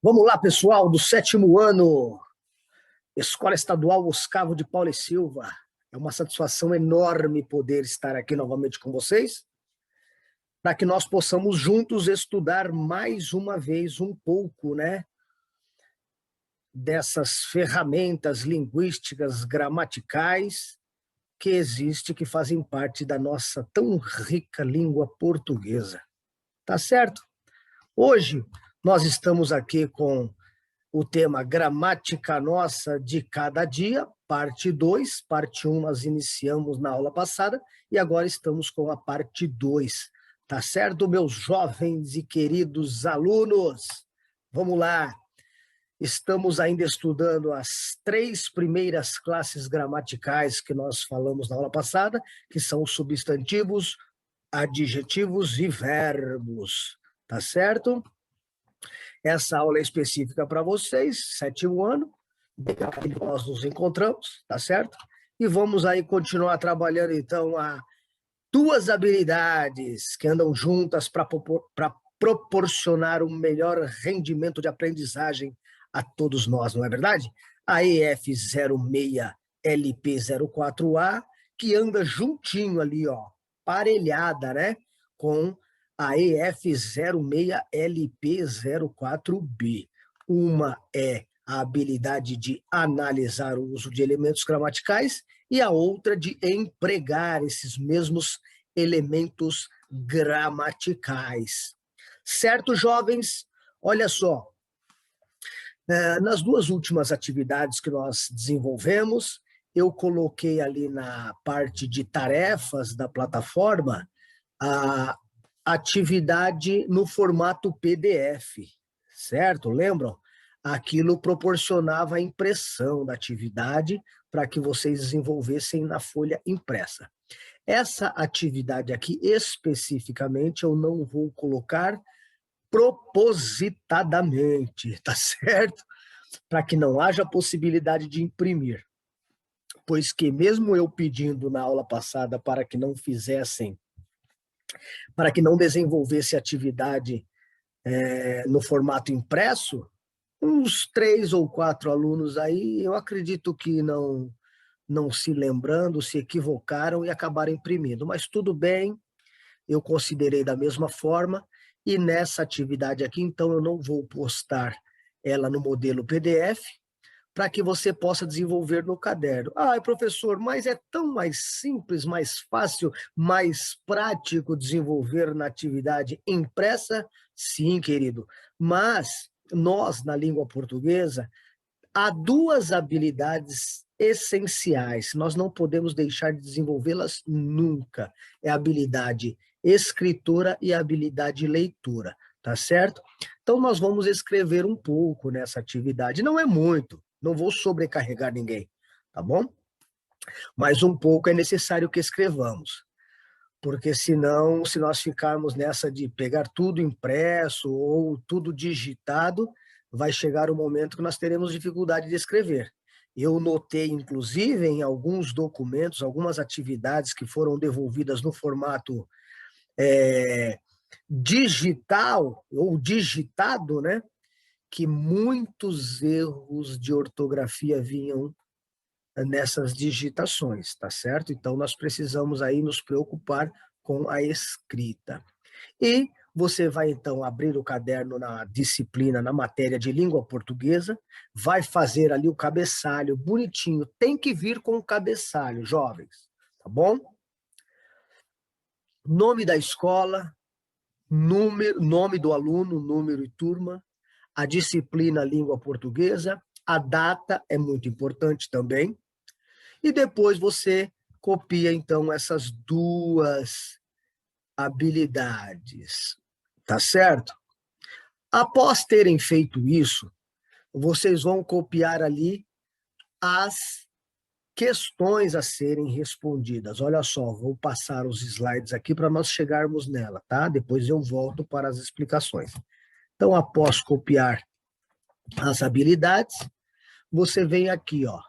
Vamos lá, pessoal, do 7º ano, Escola Estadual Oscavo de Paula e Silva. É uma satisfação enorme poder estar aqui novamente com vocês, para que nós possamos juntos estudar mais uma vez um pouco, dessas ferramentas linguísticas, gramaticais, que existem, que fazem parte da nossa tão rica língua portuguesa. Tá certo? Hoje, nós estamos aqui com o tema Gramática Nossa de Cada Dia, parte 2. Parte 1 nós iniciamos na aula passada e agora estamos com a parte 2. Tá certo, meus jovens e queridos alunos? Vamos lá. Estamos ainda estudando as 3 primeiras classes gramaticais que nós falamos na aula passada, que são os substantivos, adjetivos e verbos. Tá certo? Essa aula é específica para vocês, 7º ano, nós nos encontramos, tá certo? E vamos aí continuar trabalhando, então, as 2 habilidades que andam juntas para proporcionar um melhor rendimento de aprendizagem a todos nós, não é verdade? A EF06LP04A, que anda juntinho ali, ó, parelhada, com a EF06LP04B. Uma é a habilidade de analisar o uso de elementos gramaticais e a outra de empregar esses mesmos elementos gramaticais. Certo, jovens? Olha só, nas 2 últimas atividades que nós desenvolvemos, eu coloquei ali na parte de tarefas da plataforma a atividade no formato PDF, certo? Lembram? Aquilo proporcionava a impressão da atividade para que vocês desenvolvessem na folha impressa. Essa atividade aqui, especificamente, eu não vou colocar propositadamente, tá certo? Para que não haja possibilidade de imprimir. Pois que mesmo eu pedindo na aula passada para que não desenvolvesse atividade no formato impresso, uns 3 ou 4 alunos aí, eu acredito que não se lembrando, se equivocaram e acabaram imprimindo. Mas tudo bem, eu considerei da mesma forma, e nessa atividade aqui, então, eu não vou postar ela no modelo PDF, para que você possa desenvolver no caderno. Ah, professor, mas é tão mais simples, mais fácil, mais prático desenvolver na atividade impressa? Sim, querido, mas nós, na língua portuguesa, há 2 habilidades essenciais, nós não podemos deixar de desenvolvê-las nunca. É a habilidade escritora e a habilidade leitura, tá certo? Então, nós vamos escrever um pouco nessa atividade. Não é muito, não vou sobrecarregar ninguém, tá bom? Mas um pouco é necessário que escrevamos, porque senão, se nós ficarmos nessa de pegar tudo impresso ou tudo digitado, vai chegar o momento que nós teremos dificuldade de escrever. Eu notei, inclusive, em alguns documentos, algumas atividades que foram devolvidas no formato digital ou digitado, que muitos erros de ortografia vinham nessas digitações, tá certo? Então, nós precisamos aí nos preocupar com a escrita. E você vai, então, abrir o caderno na disciplina, na matéria de língua portuguesa, vai fazer ali o cabeçalho bonitinho. Tem que vir com o cabeçalho, jovens, tá bom? Nome da escola, nome do aluno, número e turma, a disciplina língua portuguesa, a data é muito importante também, e depois você copia, então, essas 2 habilidades, tá certo? Após terem feito isso, vocês vão copiar ali as questões a serem respondidas. Olha só, vou passar os slides aqui para nós chegarmos nela, tá? Depois eu volto para as explicações. Então, após copiar as habilidades, você vem aqui, ó.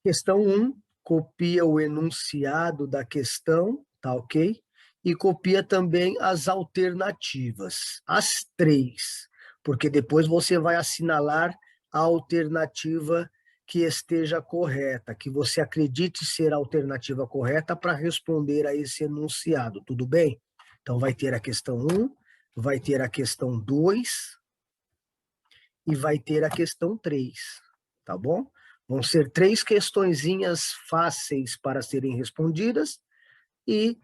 Questão 1, copia o enunciado da questão, tá ok? e copia também as alternativas, as 3, porque depois você vai assinalar a alternativa que esteja correta, que você acredite ser a alternativa correta para responder a esse enunciado, tudo bem? Então vai ter a questão 1, vai ter a questão 2 e vai ter a questão 3, tá bom? Vão ser 3 questõezinhas fáceis para serem respondidas e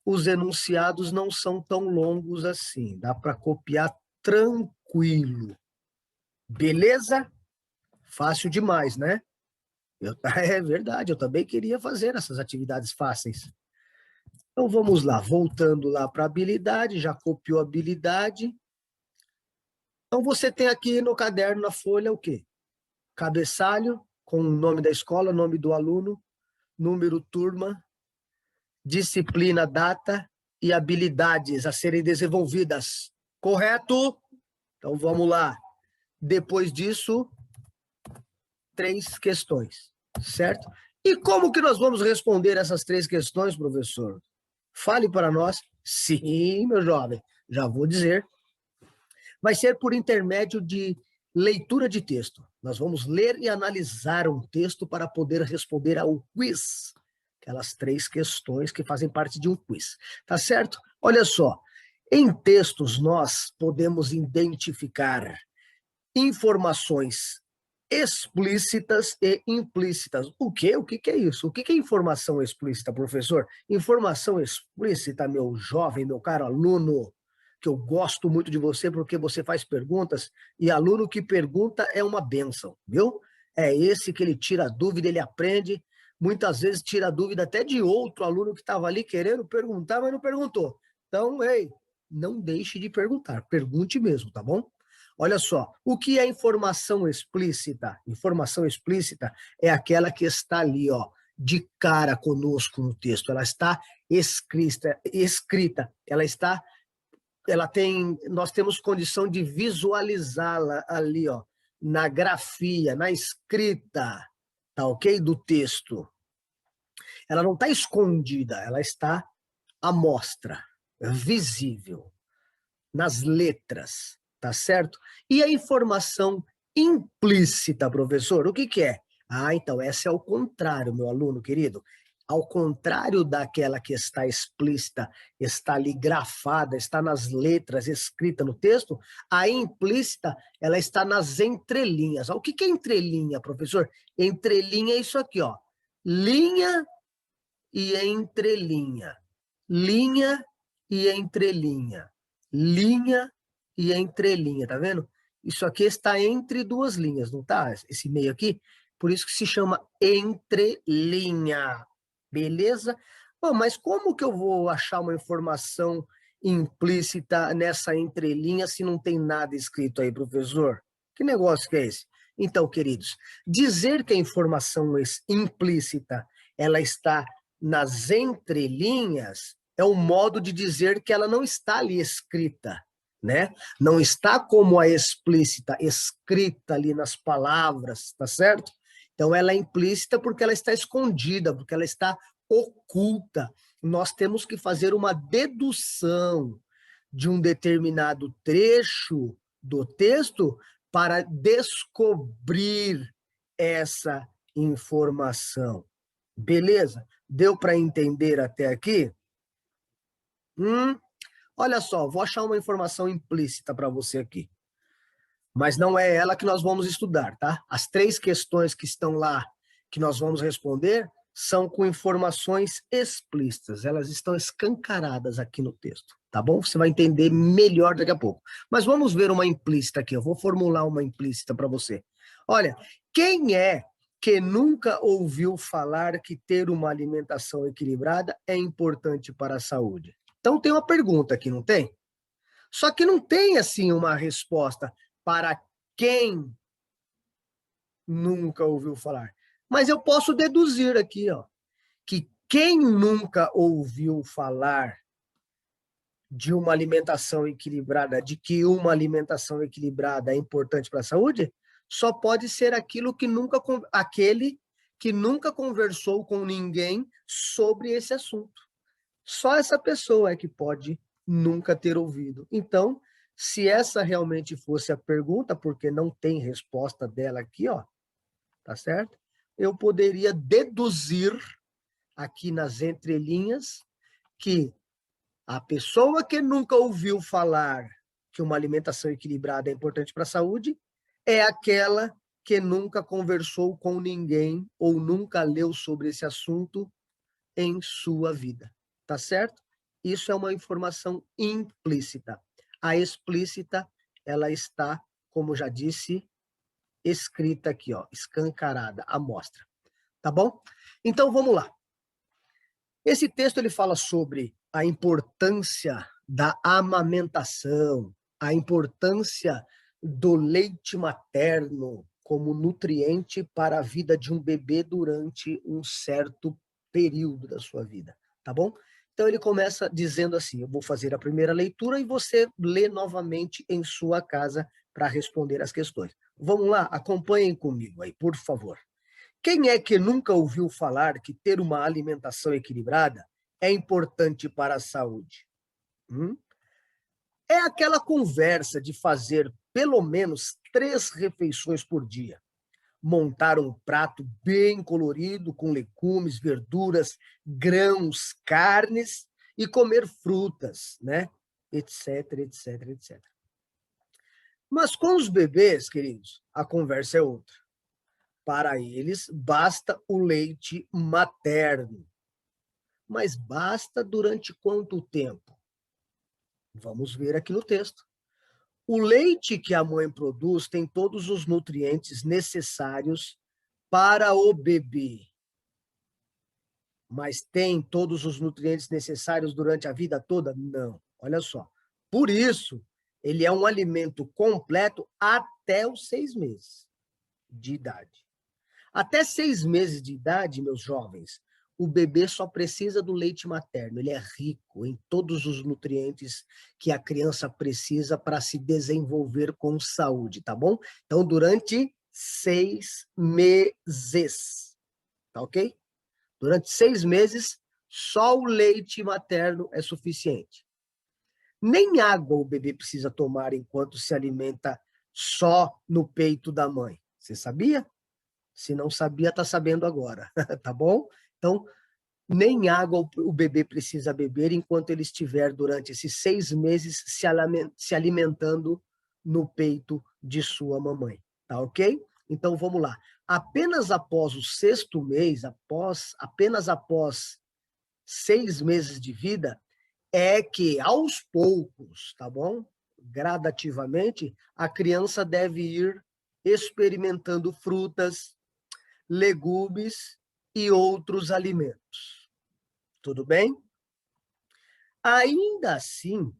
os enunciados não são tão longos assim, dá para copiar tranquilo. Beleza? Fácil demais, né? É verdade, eu também queria fazer essas atividades fáceis. Então vamos lá, voltando lá para a habilidade, já copiou a habilidade. Então você tem aqui no caderno, na folha, o quê? Cabeçalho, com o nome da escola, nome do aluno, número, turma, disciplina, data e habilidades a serem desenvolvidas. Correto? Então vamos lá. Depois disso, 3 questões, certo? E como que nós vamos responder essas 3 questões, professor? Fale para nós. Sim, meu jovem, já vou dizer. Vai ser por intermédio de leitura de texto. Nós vamos ler e analisar um texto para poder responder ao quiz. Aquelas 3 questões que fazem parte de um quiz. Tá certo? Olha só. Em textos, nós podemos identificar informações explícitas e implícitas. O quê? O que é isso? O que é informação explícita, professor? Informação explícita, meu jovem, meu caro aluno, que eu gosto muito de você porque você faz perguntas e aluno que pergunta é uma bênção, viu? É esse que ele tira dúvida, ele aprende, muitas vezes tira dúvida até de outro aluno que estava ali querendo perguntar, mas não perguntou. Então, ei, não deixe de perguntar, pergunte mesmo, tá bom? Olha só, o que é informação explícita? Informação explícita é aquela que está ali, ó, de cara conosco no texto. Ela está escrita, nós temos condição de visualizá-la ali, ó, na grafia, na escrita, tá ok? Do texto. Ela não está escondida, ela está à mostra, visível, nas letras, tá certo? E a informação implícita, professor, o que é? Ah, então, essa é o contrário, meu aluno querido. Ao contrário daquela que está explícita, está ali grafada, está nas letras, escrita no texto, a implícita, ela está nas entrelinhas. O que é entrelinha, professor? Entrelinha é isso aqui, ó. Linha e entrelinha. Linha e entrelinha. Linha e entrelinha, tá vendo? Isso aqui está entre 2 linhas, não tá? Esse meio aqui. Por isso que se chama entrelinha. Beleza? Bom, mas como que eu vou achar uma informação implícita nessa entrelinha se não tem nada escrito aí, professor? Que negócio que é esse? Então, queridos, dizer que a informação implícita ela está nas entrelinhas é um modo de dizer que ela não está ali escrita, né? Não está como a explícita, escrita ali nas palavras, tá certo? Então ela é implícita porque ela está escondida, porque ela está oculta. Nós temos que fazer uma dedução de um determinado trecho do texto para descobrir essa informação. Beleza? Deu para entender até aqui? Olha só, vou achar uma informação implícita para você aqui. Mas não é ela que nós vamos estudar, tá? As 3 questões que estão lá, que nós vamos responder, são com informações explícitas. Elas estão escancaradas aqui no texto, tá bom? Você vai entender melhor daqui a pouco. Mas vamos ver uma implícita aqui. Eu vou formular uma implícita para você. Olha, quem é que nunca ouviu falar que ter uma alimentação equilibrada é importante para a saúde? Então tem uma pergunta aqui, não tem? Só que não tem assim uma resposta para quem nunca ouviu falar. Mas eu posso deduzir aqui, ó, que quem nunca ouviu falar de uma alimentação equilibrada, de que uma alimentação equilibrada é importante para a saúde, só pode ser aquele que nunca conversou com ninguém sobre esse assunto. Só essa pessoa é que pode nunca ter ouvido. Então, se essa realmente fosse a pergunta, porque não tem resposta dela aqui, ó, tá certo? Eu poderia deduzir aqui nas entrelinhas que a pessoa que nunca ouviu falar que uma alimentação equilibrada é importante para a saúde é aquela que nunca conversou com ninguém ou nunca leu sobre esse assunto em sua vida. Tá certo? Isso é uma informação implícita. A explícita, ela está, como já disse, escrita aqui, ó, escancarada, à mostra. Tá bom? Então vamos lá. Esse texto ele fala sobre a importância da amamentação, a importância do leite materno como nutriente para a vida de um bebê durante um certo período da sua vida, tá bom? Então ele começa dizendo assim, eu vou fazer a primeira leitura e você lê novamente em sua casa para responder as questões. Vamos lá, acompanhem comigo aí, por favor. Quem é que nunca ouviu falar que ter uma alimentação equilibrada é importante para a saúde? É aquela conversa de fazer pelo menos 3 refeições por dia. Montar um prato bem colorido com legumes, verduras, grãos, carnes e comer frutas, né? Etc, etc, etc. Mas com os bebês, queridos, a conversa é outra. Para eles, basta o leite materno. Mas basta durante quanto tempo? Vamos ver aqui no texto. O leite que a mãe produz tem todos os nutrientes necessários para o bebê. Mas tem todos os nutrientes necessários durante a vida toda? Não. Olha só. Por isso, ele é um alimento completo até os 6 meses de idade. Até 6 meses de idade, meus jovens, o bebê só precisa do leite materno. Ele é rico em todos os nutrientes que a criança precisa para se desenvolver com saúde, tá bom? Então, durante 6 meses, tá ok? Durante 6 meses, só o leite materno é suficiente. Nem água o bebê precisa tomar enquanto se alimenta só no peito da mãe. Você sabia? Se não sabia, está sabendo agora, tá bom? Então, nem água o bebê precisa beber enquanto ele estiver durante esses 6 meses se alimentando no peito de sua mamãe, tá ok? Então, vamos lá. Apenas após o 6º mês, apenas após 6 meses de vida, é que, aos poucos, tá bom? Gradativamente, a criança deve ir experimentando frutas, legumes e outros alimentos. Tudo bem? Ainda assim,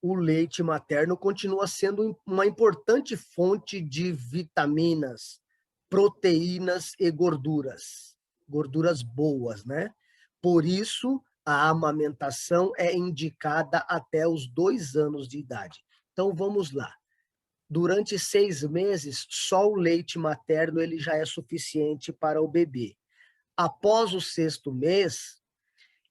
o leite materno continua sendo uma importante fonte de vitaminas, proteínas e gorduras. Gorduras boas, né? Por isso, a amamentação é indicada até os 2 anos de idade. Então, vamos lá. Durante 6 meses, só o leite materno ele já é suficiente para o bebê. Após o 6º mês,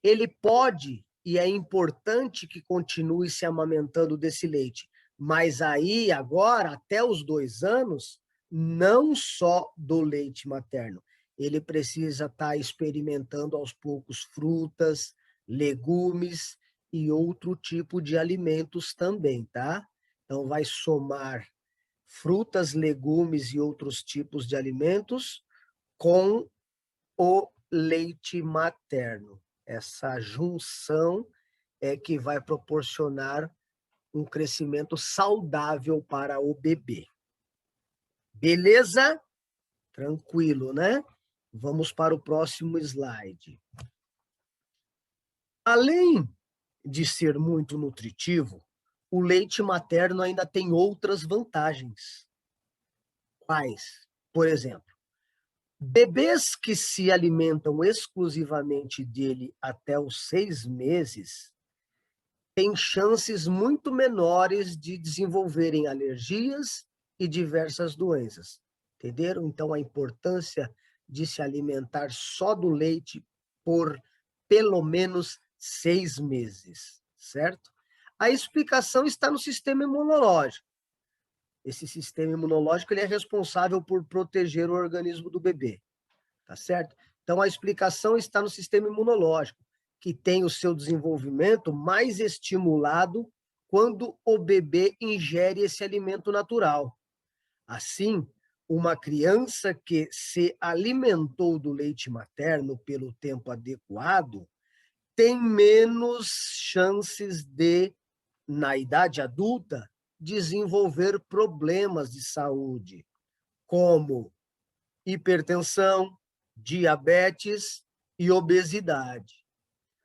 ele pode e é importante que continue se amamentando desse leite. Mas aí, agora, até os 2 anos, não só do leite materno. Ele precisa estar experimentando aos poucos frutas, legumes e outro tipo de alimentos também, tá? Então, vai somar frutas, legumes e outros tipos de alimentos com o leite materno. Essa junção é que vai proporcionar um crescimento saudável para o bebê. Beleza? Tranquilo, né? Vamos para o próximo slide. Além de ser muito nutritivo, o leite materno ainda tem outras vantagens. Quais? Por exemplo, bebês que se alimentam exclusivamente dele até os 6 meses têm chances muito menores de desenvolverem alergias e diversas doenças. Entenderam? Então, a importância de se alimentar só do leite por pelo menos 6 meses, certo? A explicação está no sistema imunológico. Esse sistema imunológico ele é responsável por proteger o organismo do bebê, tá certo? Então, a explicação está no sistema imunológico, que tem o seu desenvolvimento mais estimulado quando o bebê ingere esse alimento natural. Assim, uma criança que se alimentou do leite materno pelo tempo adequado tem menos chances de, na idade adulta, desenvolver problemas de saúde, como hipertensão, diabetes e obesidade,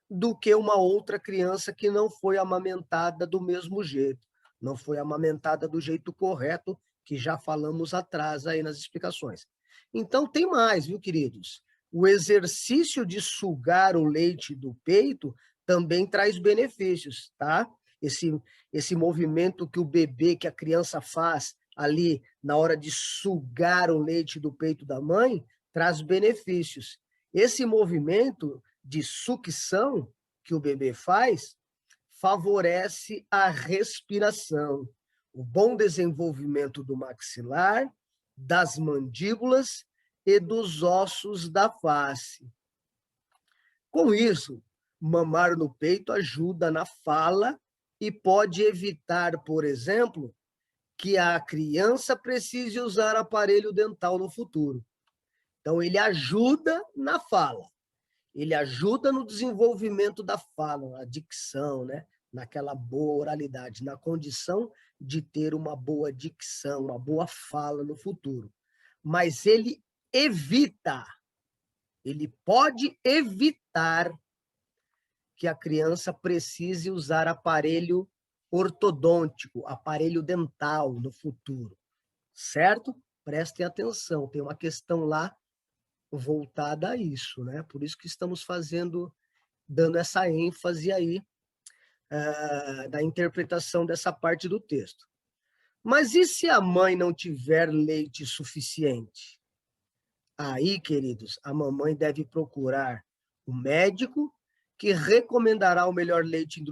do que uma outra criança que não foi amamentada do mesmo jeito, não foi amamentada do jeito correto, que já falamos atrás aí nas explicações. Então, tem mais, viu, queridos? O exercício de sugar o leite do peito também traz benefícios, tá? Esse movimento que o bebê, que a criança faz ali na hora de sugar o leite do peito da mãe, traz benefícios. Esse movimento de sucção que o bebê faz favorece a respiração, o bom desenvolvimento do maxilar, das mandíbulas e dos ossos da face. Com isso, mamar no peito ajuda na fala e pode evitar, por exemplo, que a criança precise usar aparelho dental no futuro. Então, ele ajuda na fala. Ele ajuda no desenvolvimento da fala, na dicção, né? Naquela boa oralidade, na condição de ter uma boa dicção, uma boa fala no futuro. Mas ele pode evitar que a criança precise usar aparelho ortodôntico, aparelho dental no futuro, certo? Prestem atenção, tem uma questão lá voltada a isso, né? Por isso que estamos dando essa ênfase aí da interpretação dessa parte do texto. Mas e se a mãe não tiver leite suficiente? Aí, queridos, a mamãe deve procurar o médico que recomendará o melhor leite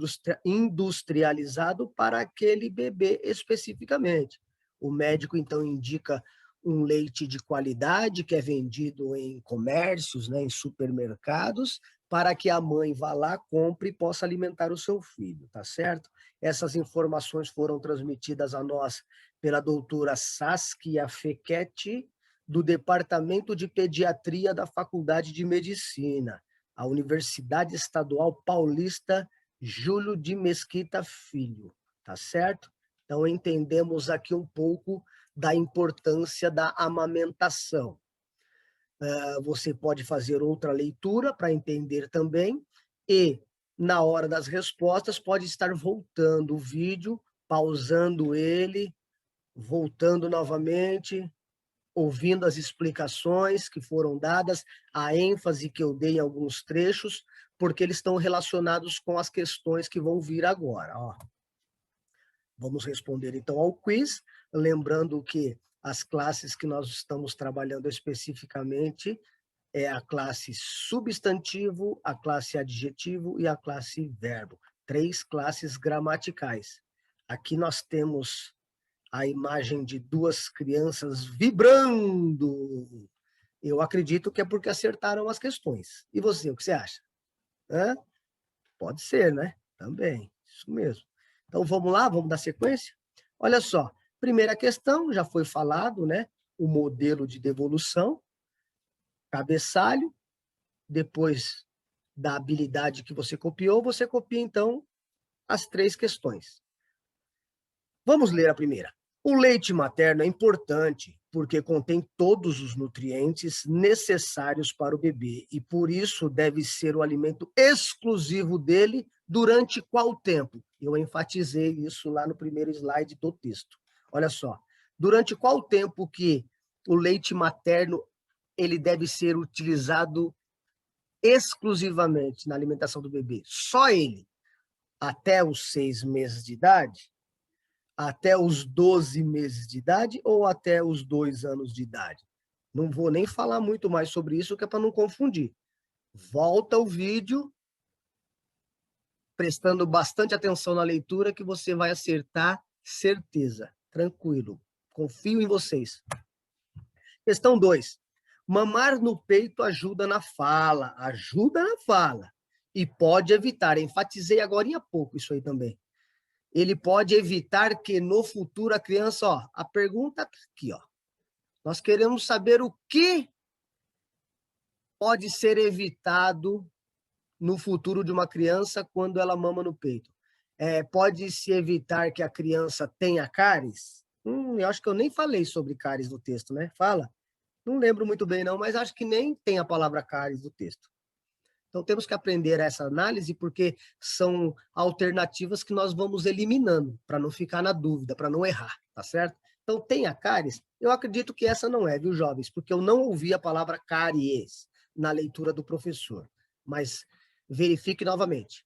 industrializado para aquele bebê especificamente. O médico, então, indica um leite de qualidade que é vendido em comércios, né, em supermercados, para que a mãe vá lá, compre e possa alimentar o seu filho, tá certo? Essas informações foram transmitidas a nós pela doutora Saskia Fekete, do Departamento de Pediatria da Faculdade de Medicina, a Universidade Estadual Paulista Júlio de Mesquita Filho, tá certo? Então, entendemos aqui um pouco da importância da amamentação. Você pode fazer outra leitura para entender também, e, na hora das respostas, pode estar voltando o vídeo, pausando ele, voltando novamente, ouvindo as explicações que foram dadas, a ênfase que eu dei em alguns trechos, porque eles estão relacionados com as questões que vão vir agora. Ó. Vamos responder, então, ao quiz, lembrando que as classes que nós estamos trabalhando especificamente é a classe substantivo, a classe adjetivo e a classe verbo. 3 classes gramaticais. Aqui nós temos a imagem de 2 crianças vibrando. Eu acredito que é porque acertaram as questões. E você, o que você acha? Hã? Pode ser, né? Também, isso mesmo. Então, vamos lá, vamos dar sequência? Olha só, primeira questão, já foi falado, né? O modelo de devolução, cabeçalho, depois da habilidade que você copiou, você copia, então, as 3 questões. Vamos ler a primeira. O leite materno é importante porque contém todos os nutrientes necessários para o bebê e, por isso, deve ser o alimento exclusivo dele durante qual tempo? Eu enfatizei isso lá no primeiro slide do texto. Olha só, durante qual tempo que o leite materno ele deve ser utilizado exclusivamente na alimentação do bebê? Só ele, até os 6 meses de idade? Até os 12 meses de idade ou até os 2 anos de idade? Não vou nem falar muito mais sobre isso, que é para não confundir. Volta o vídeo prestando bastante atenção na leitura, que você vai acertar, certeza. Tranquilo. Confio em vocês. Questão 2. Mamar no peito ajuda na fala. Ajuda na fala. E pode evitar. Enfatizei agora há pouco isso aí também. Ele pode evitar que no futuro a criança... Ó, a pergunta aqui, ó. Nós queremos saber o que pode ser evitado no futuro de uma criança quando ela mama no peito. Pode-se evitar que a criança tenha cáries? Eu acho que eu nem falei sobre cáries no texto, né? Fala? Não lembro muito bem, não, mas acho que nem tem a palavra cáries no texto. Então, temos que aprender essa análise, porque são alternativas que nós vamos eliminando, para não ficar na dúvida, para não errar, tá certo? Então, tem a cáries? Eu acredito que essa não é, viu, jovens? Porque eu não ouvi a palavra cáries na leitura do professor. Mas verifique novamente.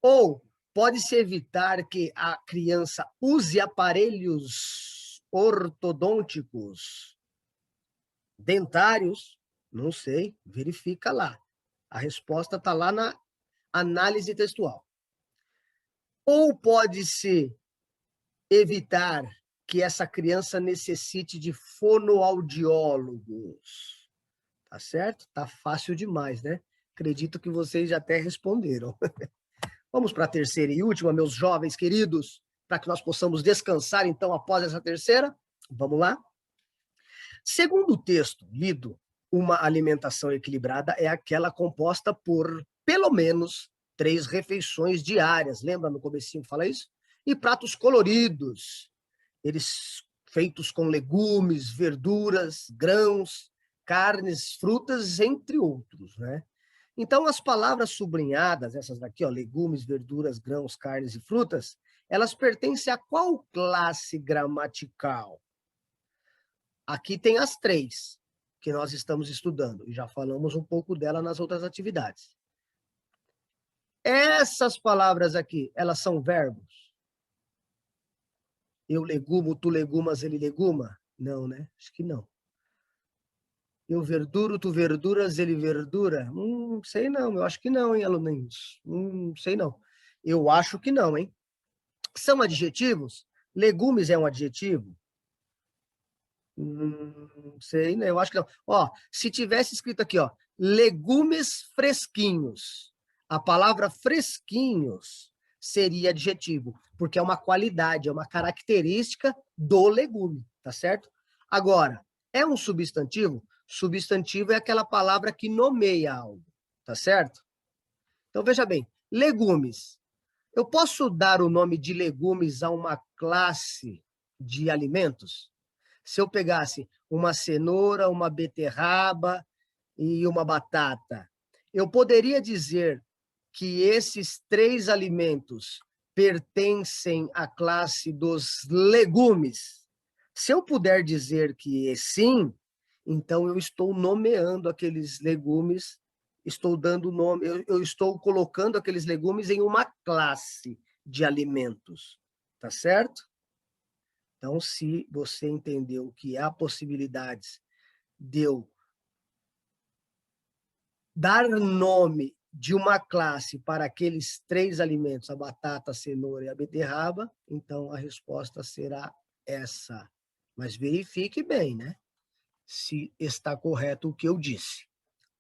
Ou pode-se evitar que a criança use aparelhos ortodônticos, dentários? Não sei, verifica lá. A resposta está lá na análise textual. Ou pode-se evitar que essa criança necessite de fonoaudiólogos? Tá certo? Tá fácil demais, né? Acredito que vocês já até responderam. Vamos para a terceira e última, meus jovens queridos, para que nós possamos descansar, então, após essa terceira. Vamos lá? Segundo o texto lido, uma alimentação equilibrada é aquela composta por, pelo menos, 3 refeições diárias. Lembra no comecinho que fala isso? E pratos coloridos, eles feitos com legumes, verduras, grãos, carnes, frutas, entre outros, né? Então, as palavras sublinhadas, essas daqui, ó, legumes, verduras, grãos, carnes e frutas, elas pertencem a qual classe gramatical? Aqui tem as 3 que nós estamos estudando, e já falamos um pouco dela nas outras atividades. Essas palavras aqui, elas são verbos? Eu legumo, tu legumas, ele leguma? Não, né? Acho que não. Eu verduro, tu verduras, ele verdura? Sei não, eu acho que não, hein, aluninhos? Sei não. Eu acho que não, hein? São adjetivos? Legumes é um adjetivo? Sei, né? Eu acho que não. Ó, se tivesse escrito aqui, ó, legumes fresquinhos, a palavra fresquinhos seria adjetivo, porque é uma qualidade, é uma característica do legume, tá certo? Agora, é um substantivo? Substantivo é aquela palavra que nomeia algo, tá certo? Então, veja bem, legumes. Eu posso dar o nome de legumes a uma classe de alimentos? Se eu pegasse uma cenoura, uma beterraba e uma batata, eu poderia dizer que esses 3 alimentos pertencem à classe dos legumes? Se eu puder dizer que sim, então eu estou nomeando aqueles legumes, estou dando nome, eu estou colocando aqueles legumes em uma classe de alimentos, tá certo? Então, se você entendeu que há possibilidades de eu dar nome de uma classe para aqueles 3 alimentos, a batata, a cenoura e a beterraba, então a resposta será essa. Mas verifique bem, né? Se está correto o que eu disse.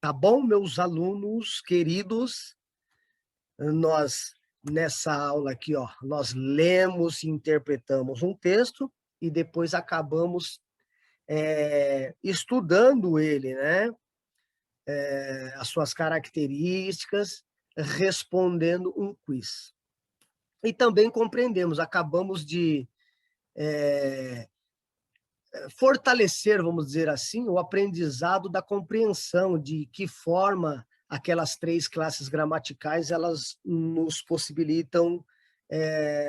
Tá bom, meus alunos queridos? Nós, nessa aula aqui, ó, nós lemos e interpretamos um texto e depois acabamos estudando ele, né? As suas características, respondendo um quiz. E também compreendemos, acabamos de fortalecer, vamos dizer assim, o aprendizado da compreensão de que forma aquelas 3 classes gramaticais elas nos possibilitam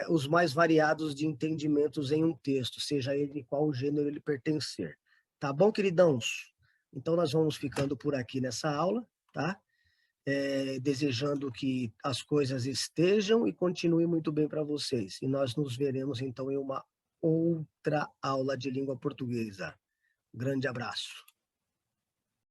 os mais variados de entendimentos em um texto, seja ele de qual gênero ele pertencer. Tá bom, queridãos? Então, nós vamos ficando por aqui nessa aula, tá? Desejando que as coisas estejam e continuem muito bem para vocês. E nós nos veremos, então, em uma outra aula de língua portuguesa. Grande abraço.